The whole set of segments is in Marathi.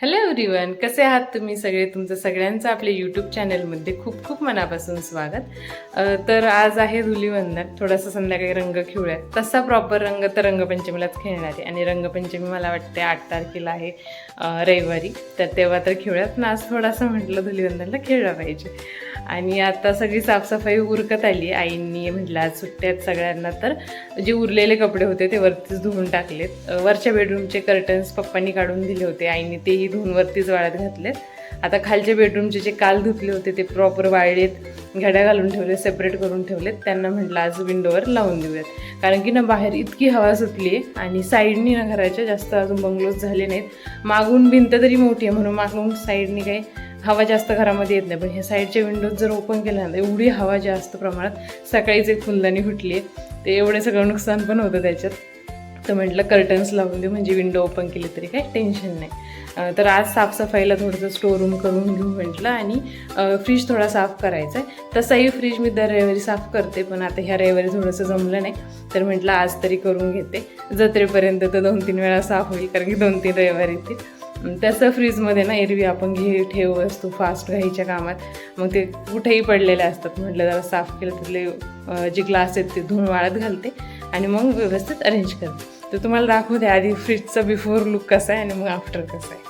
हॅलो एव्हरीवन, कसे आहात तुम्ही सगळे? तुमचं सगळ्यांचं आपल्या यूट्यूब चॅनलमध्ये खूप खूप मनापासून स्वागत. तर आज आहे धुलीवंदन. थोडासा संध्याकाळी रंग खेळूयात. तसा प्रॉपर रंग तर रंगपंचमीलाच खेळणार आहे आणि रंगपंचमी मला वाटते 8 तारखेला आहे, रविवारी. तर तेव्हा तर खेळूयात ना. आज थोडासा म्हटलं धुलीवंदनला खेळला पाहिजे. आणि आता सगळी साफसफाई उरकत आली. आईंनी म्हटलं आज सुट्ट्या आहेत सगळ्यांना, तर जे उरलेले कपडे होते ते वरतीच धुवून टाकलेत. वरच्या बेडरूमचे कर्टन्स पप्पांनी काढून दिले होते, आईने तेही धुवून वरतीच वाळत घातलेत. आता खालच्या बेडरूमचे जे काल धुतले होते ते प्रॉपर वाळलेत, घड्या घालून ठेवले, सेपरेट करून ठेवलेत. त्यांना म्हटलं आज विंडोवर लावून देऊयात, कारण की ना बाहेर इतकी हवा सुटली आहे आणि साईडनी ना घराच्या जास्त अजून बंगलोज झाले नाहीत. मागून भिंत तरी मोठी आहे म्हणून मागून साईडनी काही हवा जास्त घरामध्ये येत नाही, पण ह्या साईडच्या विंडोज जर ओपन केल्या ना एवढी हवा जास्त प्रमाणात. सकाळीच एक फुलदाणी फुटली आहे, ते एवढं सगळं नुकसान पण होतं त्याच्यात. तर म्हटलं कर्टन्स लावून देऊ, म्हणजे विंडो ओपन केली तरी काही टेन्शन नाही. तर आज साफसफाईला थोडंसं स्टोर रूम करून घेऊ म्हटलं आणि फ्रीज थोडा साफ करायचा आहे. तसाही फ्रीज मी दर रविवारी साफ करते, पण आता ह्या रविवारी थोडंसं जमलं नाही, तर म्हटलं आज तरी करून घेते. जत्रेपर्यंत तर 2-3 वेळा साफ होईल, कारण की 2-3 रविवारी येतील. तसं फ्रीजमध्ये ना एरवी आपण ठेव असतो फास्ट घ्यायच्या कामात, मग ते कुठेही पडलेले असतात. म्हटलं जरा साफ केलं तिथले जे ग्लास आहेत ते धुवून वाळत घालते आणि मग व्यवस्थित अरेंज करते. तर तुम्हाला दाखवते आधी फ्रीजचा बिफोर लुक कसा आहे आणि मग आफ्टर कसा आहे.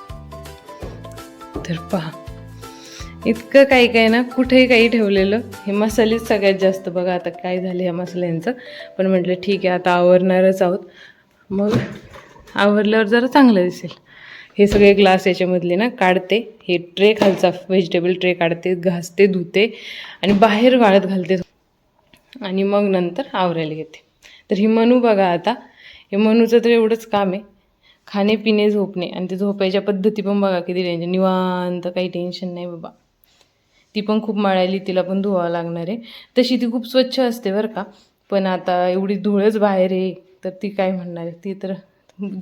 तर पहा, इतकं काही काही ना कुठेही काही ठेवलेलं. हे मसालेच सगळ्यात जास्त. बघा आता काय झालं ह्या मसाल्यांचं, पण म्हटलं ठीक आहे आता आवरणारच आहोत, मग आवरल्यावर जरा चांगलं दिसेल. हे सगळे ग्लास याच्यामधले ना काढते, हे ट्रे खालचा व्हेजिटेबल ट्रे काढते, घासते, धुते आणि बाहेर वाळत घालते आणि मग नंतर आवरायला घेते. तर ही मनू बघा आता, हे मनूचं तर एवढंच काम आहे, खाणे पिणे झोपणे. आणि ते झोपायच्या पद्धती पण बघा किती टेन्शन, निवांत, काही टेन्शन नाही बाबा. ती पण खूप मळाली, तिला पण धुवावं लागणार आहे. तशी ती खूप स्वच्छ असते बरं का, पण आता एवढी धूळच बाहेर आहे तर ती काय म्हणणार आहे. ती तर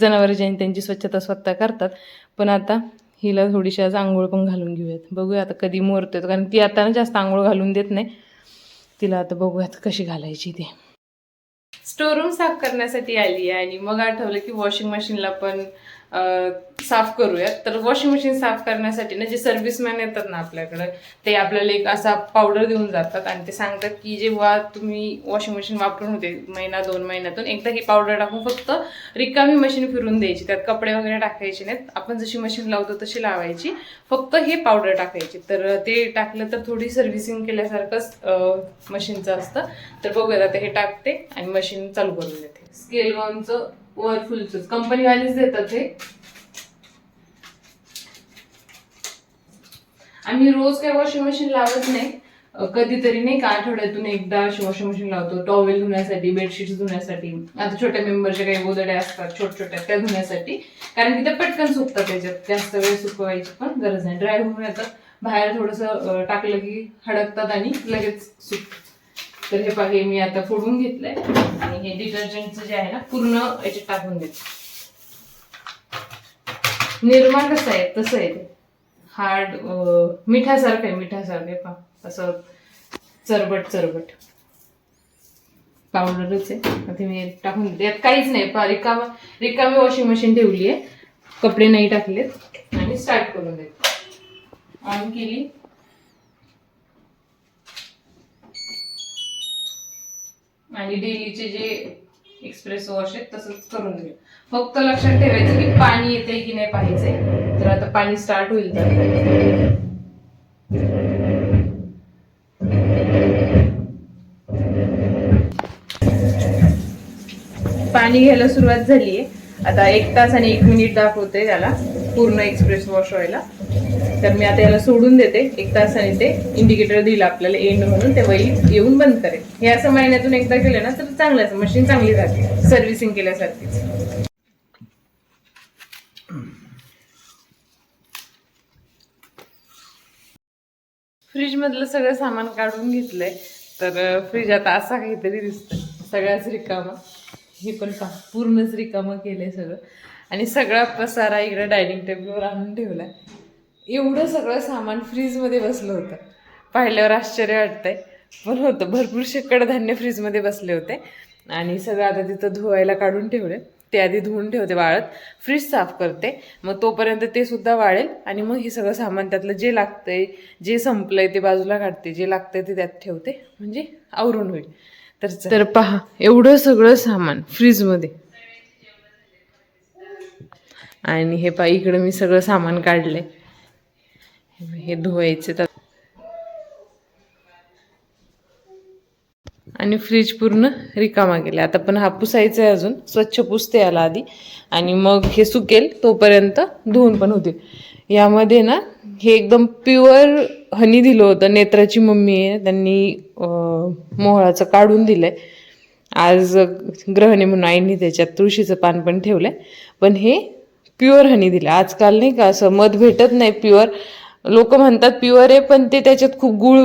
जनावरं ज्यांनी त्यांची स्वच्छता स्वतः करतात, पण आता हिला थोडीशी आज आंघोळ पण घालून घेऊयात. बघूया आता कधी मोरतो, कारण ती आता ना जास्त आंघोळ घालून देत नाही तिला. आता बघूयात कशी घालायची ते. स्टोरूम साफ करण्यासाठी आली आहे आणि मग आठवलं की वॉशिंग मशीनला पण साफ करूयात. तर वॉशिंग मशीन साफ करण्यासाठी ना जे सर्व्हिसमॅन येतात ना आपल्याकडं, ते आपल्याला एक असा पावडर देऊन जातात आणि ते सांगतात की जेव्हा तुम्ही वॉशिंग मशीन वापरून होते 1-2 महिन्यातून एकदा ही पावडर टाकून फक्त रिकामी मशीन फिरून द्यायची, त्यात कपडे वगैरे टाकायचे नाहीत, आपण जशी मशीन लावतो तशी लावायची, फक्त हे पावडर टाकायची. तर ते टाकलं तर थोडी सर्व्हिसिंग केल्यासारखंच मशीनचं असतं. तर बघूया आता हे टाकते आणि मशीन चालू करून देते. स्केलगॉनचं वरफुलचं कंपनीवालेच देतात हे. आम्ही रोज काही वॉशिंग मशीन लावत नाही, कधीतरी नाही का आठवड्यातून एकदा अशी वॉशिंग मशीन लावतो, टॉवेल धुण्यासाठी, बेडशीट्स धुण्यासाठी. आता छोट्या मेंबरच्या काही गोदड्या असतात छोट्या त्या धुण्यासाठी, कारण की त्या पटकन सुकतात, त्याच्यात जास्त वेळ सुकवायची पण गरज नाही. ड्राय होऊन येतात, बाहेर थोडंसं टाकलं की हडकतात आणि लगेच सुकतात. तर हे पाहे मी आता फोडून घेतलंय आणि हे डिटर्जंटचं जे आहे ना पूर्ण याच्यात टाकून देते. निर्मा कसं आहे तसं आहे ते, हार्ड मिठासारखं आहे, मिठासारखं आहे पा, असं चरबट चरबट पावडरच आहे. आता मी टाकून देते, यात काहीच नाही पा, रिकामी वॉशिंग मशीन ठेवली आहे, कपडे नाही टाकलेत आणि स्टार्ट करून देते. ऑन केली आणि डेलीचे जे एक्सप्रेस वॉश आहेत तसंच करून देऊ. फक्त लक्षात ठेवायचं की पाणी येते की नाही पाहायचंय. तर आता पाणी स्टार्ट होईल, तर पाणी घ्यायला सुरुवात झालीये. आता 1 तास आणि 1 मिनिट दाखवते त्याला पूर्ण एक्सप्रेस वॉश व्हायला. तर मी आता याला सोडून देते 1 तासाने, ते इंडिकेटर दिलं आपल्याला एंड म्हणून, ते वही येऊन बंद करेल. हे असं महिन्यातून एकदा केलं ना तर चांगलंच, मशीन चांगली राहते सर्व्हिसिंग केल्यासारखीच. फ्रीज मधलं सगळं सामान काढून घेतलंय, तर फ्रीज आता असा काहीतरी दिसतं, सगळ्याच रिकामा. हे पण पूर्णच रिकामं केलंय सगळं आणि सगळा पसारा इकडे डायनिंग टेबलवर आणून ठेवलाय. एवढं सगळं सामान फ्रीजमध्ये बसलं होतं, पाहिल्यावर आश्चर्य वाटतंय, पण होतं भरपूरसे कडधान्य फ्रीजमध्ये बसले होते आणि सगळं आता तिथं धुवायला काढून ठेवले. ते आधी धुवून ठेवते वाळत, फ्रीज साफ करते, मग तोपर्यंत ते सुद्धा वाळेल आणि मग हे सगळं सामान त्यातलं जे लागतंय जे संपलंय ते बाजूला काढते, जे लागतंय ते त्यात ठेवते, म्हणजे आवरून होईल. तर पहा एवढं सगळं सामान फ्रीजमध्ये. आणि हे पहा इकडं मी सगळं सामान काढलंय, हे धुवायचे तर. आणि फ्रीज पूर्ण रिकामा गेला. आता पण हा पुसायचा आहे, अजून स्वच्छ पुसते याला आधी आणि मग हे सुकेल तोपर्यंत धुवून पण होतील. यामध्ये ना हे एकदम प्युअर हनी दिलं होतं, नेत्राची मम्मी आहे त्यांनी मोहळाचं काढून दिलंय. आज ग्रहणी म्हणून आईने त्याच्यात तुळशीचं पान पण ठेवलंय, पण हे प्युअर हनी दिलं. आजकाल नाही का असं मध भेटत नाही प्युअर, लोक म्हणतात प्युअर आहे पण ते त्याच्यात खूप गुळ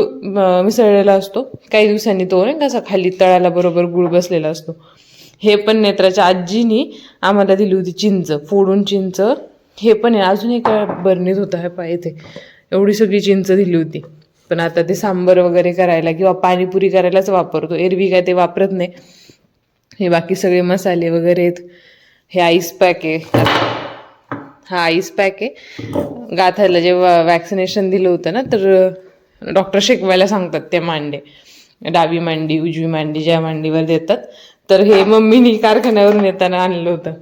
मिसळलेला असतो. काही दिवसांनी तो नाही कसा खाली तळाला बरोबर गुळ बसलेला असतो. हे पण नेत्राच्या आजीनी आम्हाला दिली होती चिंच, फोडून चिंच. हे पण आहे, अजून एका बरणीत होतं हे पाय इथे, एवढी सगळी चिंच दिली होती. पण आता ते सांबर वगैरे करायला किंवा पाणीपुरी करायलाच वापरतो, एरवी काय ते वापरत नाही. हे बाकी सगळे मसाले वगैरे आहेत. हे आईस पॅक आहे, हा आईस पॅक आहे. गाथाला जेव्हा वॅक्सिनेशन दिलं होतं ना, तर डॉक्टर शेकवायला सांगतात त्या मांडे, डावी मांडी उजवी मांडी ज्या मांडीवर देतात, तर हे मम्मीनी कारखान्यावरून येताना आणलं होतं.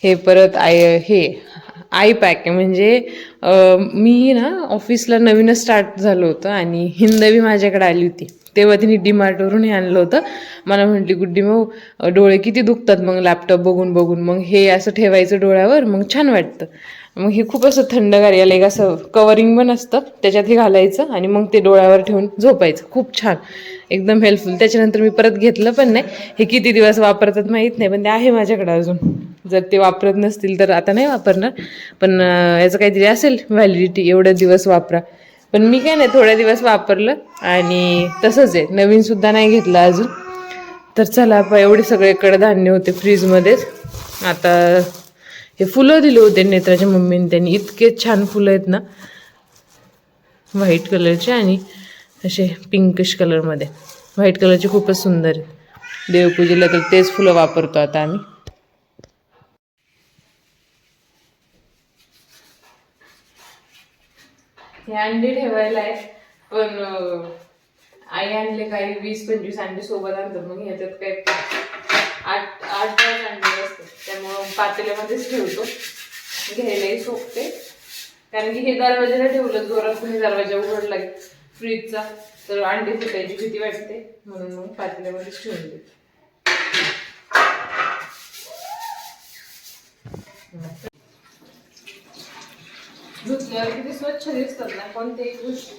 हे परत हे आय पॅक आहे, म्हणजे मी ना ऑफिसला नवीनच स्टार्ट झालं होतं आणि हिंदवी माझ्याकडे आली होती, तेव्हा तिने डीमार्टवरून हे आणलं होतं. मला म्हटली गुड्डी मग डोळे किती दुखतात मग लॅपटॉप बघून बघून, मग हे असं ठेवायचं डोळ्यावर मग छान वाटतं. मग हे खूप असं थंडगार, याला एक असं कवरिंग पण असतं, त्याच्यात हे घालायचं आणि मग ते डोळ्यावर ठेवून झोपायचं. खूप छान, एकदम हेल्पफुल. त्याच्यानंतर मी परत घेतलं पण नाही. हे किती दिवस वापरतात माहीत नाही, पण ते आहे माझ्याकडे अजून. जर ते वापरत नसतील तर आता नाही वापरणार, पण याचं काहीतरी असेल व्हॅलिडिटी, एवढे दिवस वापरा. पण मी काय नाही, थोड्या दिवस वापरलं आणि तसंच आहे, नवीनसुद्धा नाही घेतलं अजून. तर चला आपण एवढे सगळे कडधान्य होते फ्रीजमध्येच. आता हे फुलं दिले होते नेत्राच्या मम्मीने, त्यांनी इतके छान फुलं आहेत ना, व्हाईट कलरचे आणि असे पिंकिश कलरमध्ये. व्हाईट कलरचे खूपच सुंदर आहेत. देवपूजेला तर तेच फुलं वापरतो आता आम्ही. हे अंडे ठेवायला आहे, पण आई आणले काही 20-25 अंडे सोबत आणतात, मग ह्याच्यात काही 8-10 अंडे असतात, त्यामुळं पातेल्यामध्येच ठेवतो. घ्यायलाही सोपते, कारण की हे दरवाजाला ठेवलं जोरात कुणी दरवाजा उघडला फ्रीजचा तर अंडे फुटायची भीती वाटते, म्हणून मग पातेल्यामध्येच ठेवून देते. धुतल्यावर किती स्वच्छ दिसतात ना कोणत्याही गोष्टी.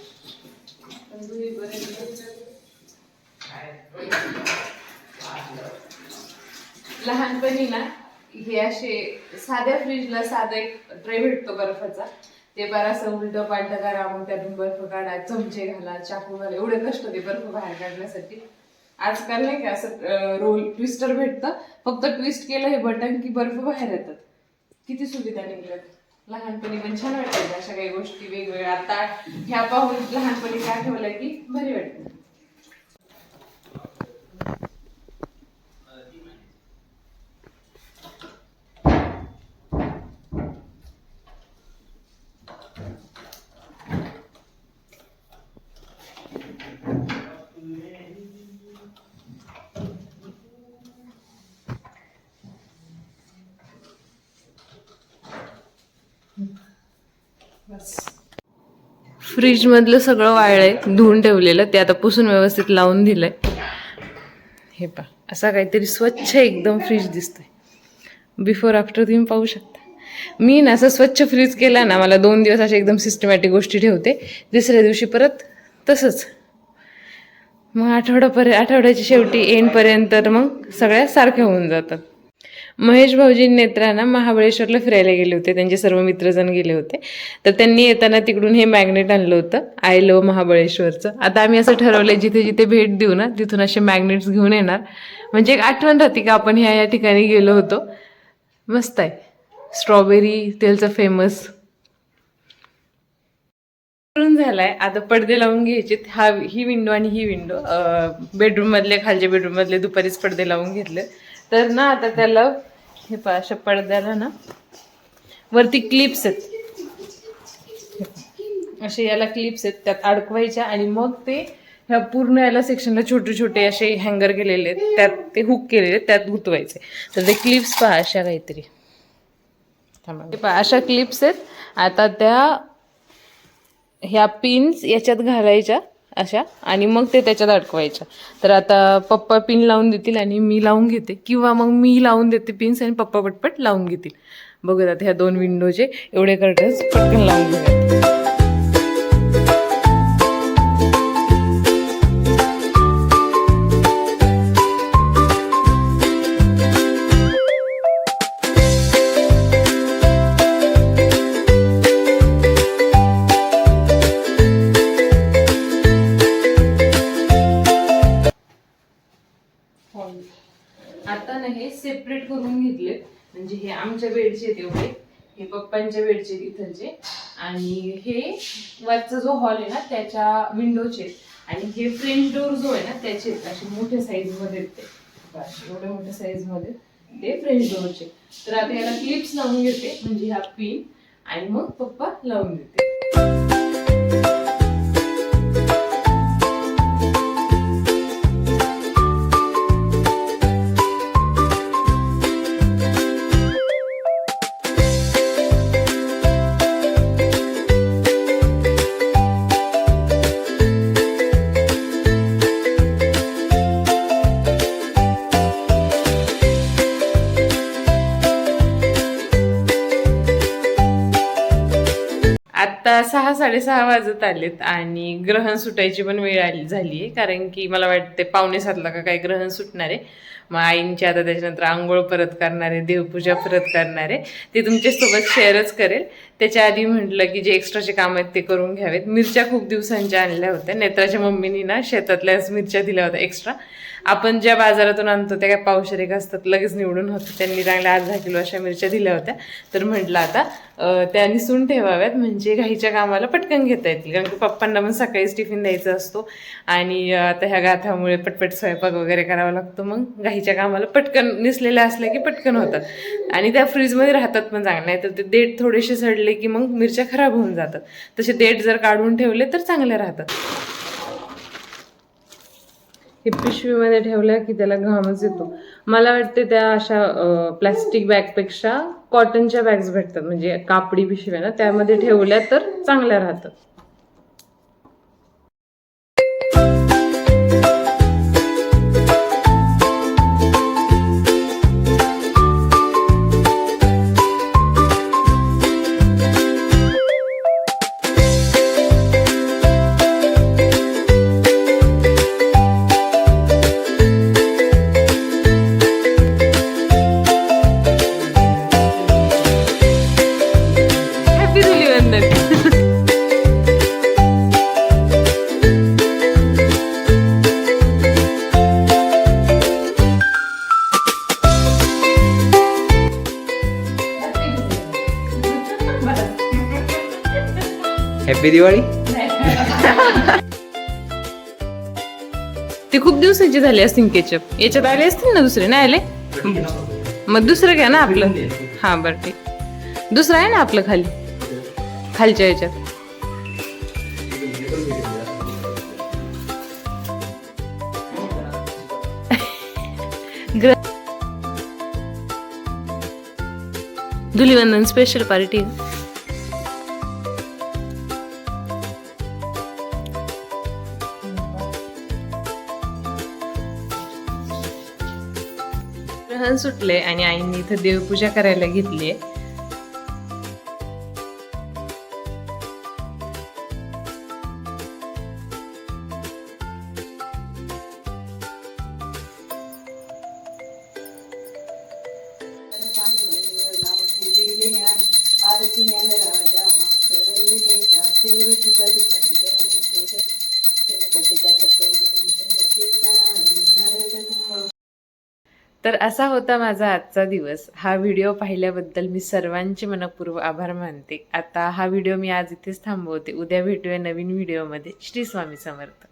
लहानपणी ना हे असे साध्या फ्रीजला साधा एक ट्रे भेटतो बर्फाचा, ते बराचसं उलटं पालटं करा, मग त्यातून बर्फ काढा, चमचे घाला, चाकू घाला, एवढे कष्ट ते बर्फ बाहेर काढण्यासाठी. आजकाल नाही का असं रोल ट्विस्टर भेटतं, फक्त ट्विस्ट केलं हे बटन की बर्फ बाहेर येतात. किती सुविधा निघतात. लहानपणी पण छान वाटायचं अशा काही गोष्टी वेगवेगळ्या. आता ह्या पाहून लहानपणी काय ठेवलं की भारी वाटतं. फ्रीज मधलं सगळं वाळलंय, धुवून ठेवलेलं, ते आता पुसून व्यवस्थित लावून दिलंय. हे पहा असा काहीतरी स्वच्छ एकदम फ्रीज दिसतोय. बिफोर आफ्टर तुम्ही पाहू शकता. मी ना असं स्वच्छ फ्रीज केला ना, मला 2 दिवस अशा एकदम सिस्टमॅटिक गोष्टी ठेवते, तिसऱ्या दिवशी परत तसंच. मग आठवड्याच्या शेवटी एंडपर्यंत मग सगळ्या सारख्या होऊन जातात. महेश भाऊजी नेत्रांना महाबळेश्वरला फिरायला गेले होते, त्यांचे सर्व मित्रजण गेले होते, तर त्यांनी येताना तिकडून हे मॅग्नेट आणलं होतं, आय लव्ह महाबळेश्वरचं. आता आम्ही असं ठरवलंय जिथे जिथे भेट देऊ ना तिथून असे मॅग्नेट्स घेऊन येणार, म्हणजे एक आठवण राहते की आपण ह्या ठिकाणी गेलो होतो. मस्त आहे. स्ट्रॉबेरी त्यांचं फेमस. करून झालाय. आता पडदे लावून घ्यायचे. ही विंडो आणि ही विंडो बेडरूम मधले, खालच्या बेडरूम मधले दुपारीच पडदे लावून घेतले. तर ना आता त्याला हे अशा पडद्याला ना वरती क्लिप्स आहेत, असे याला क्लिप्स आहेत, त्यात अडकवायच्या आणि मग ते ह्या पूर्ण याला सेक्शनला छोटे छोटे असे हँगर केलेले आहेत, त्यात ते हुक केलेले आहेत, त्यात गुंतवायचे. तर ते क्लिप्स पहा अशा काहीतरी अशा क्लिप्स आहेत. आता त्या ह्या पिन्स याच्यात घालायच्या अशा आणि मग ते त्याच्यात अडकवायच्या. तर आता पप्पा पिन लावून देतील आणि मी लावून घेते, किंवा मग मी लावून देते पिन्स आणि पप्पा पटपट लावून घेतील. बघत आता ह्या 2 विंडोचे एवढे कर्टन्स पटकन लावून घेऊयात. आता ना हे सेपरेट करून घेतले, म्हणजे हे आमच्या बेडचे आहेत एवढे, हे पप्पांच्या बेडचे इथलचे, आणि हे वरचा जो हॉल आहे ना त्याच्या विंडोचे, आणि हे फ्रेंच डोर जो आहे ना त्याचे असे मोठ्या साईज मध्ये ते एवढ्या मोठ्या साईज मध्ये ते फ्रेंच डोरचे. तर आता याला क्लिप्स लावून घेते, म्हणजे ह्या पिन, आणि मग पप्पा लावून देते. आता 6-6:30 वाजत आलेत आणि ग्रहण सुटायची पण वेळ झाली आहे, कारण की मला वाटते 6:45 का काही ग्रहण सुटणार आहे. मग आईंची आता त्याच्यानंतर आंघोळ परत करणार आहे, देवपूजा परत करणार आहे, ते तुमच्यासोबत शेअरच करेल. त्याच्या आधी म्हटलं की जे एक्स्ट्राचे काम आहेत ते करून घ्यावेत. मिरच्या खूप दिवसांच्या आणल्या होत्या, नेत्राच्या मम्मीनी ना शेतातल्याच मिरच्या दिल्या होत्या एक्स्ट्रा. आपण ज्या बाजारातून आणतो त्या काय पावशेरेक असतात, लगेच निवडून होतं, त्यांनी चांगल्या 8-10 किलो अशा मिरच्या दिल्या होत्या. तर म्हटलं आता त्या निसून ठेवाव्यात, म्हणजे घाईच्या कामाला पटकन घेता येतील, कारण की पप्पांना पण सकाळीच टिफिन द्यायचा असतो आणि आता ह्या गाथामुळे पटपट स्वयंपाक वगैरे करावा लागतो. मग घाईच्या कामाला पटकन निसलेल्या असल्या की पटकन होतात, आणि त्या फ्रीजमध्ये राहतात पण चांगलं. नाही तर ते देठ थोडेसे सडले की मग मिरच्या खराब होऊन जातात. तसे देठ जर काढून ठेवले तर चांगले राहतात. हे पिशवीमध्ये ठेवल्या की त्याला घामच येतो. मला वाटते त्या अशा प्लॅस्टिक बॅगपेक्षा कॉटनच्या बॅग्स भेटतात, म्हणजे कापडी पिशव्या ना, त्यामध्ये ठेवल्या तर चांगल्या राहतात. हॅपी दिवाळी. ते खूप दिवसाची झाली असतील केचप, याच्यात आले असतील ना दुसरे, नाही आले? मग दुसरं घ्या ना आपलं. हा बरं ठीक, दुसरं आहे ना आपलं खाली, खालच्या याच्यात. Dhulivandan special party. ग्रहण सुटले आणि आईने इथं देवपूजा करायला घेतली आहे. तर असा होता माझा आजचा दिवस. हा व्हिडिओ पाहिल्याबद्दल मी सर्वांचे मनःपूर्वक आभार मानते. आता हा व्हिडिओ मी आज इथेच थांबवते. उद्या भेटूया नवीन व्हिडिओमध्ये. श्री स्वामी समर्थ.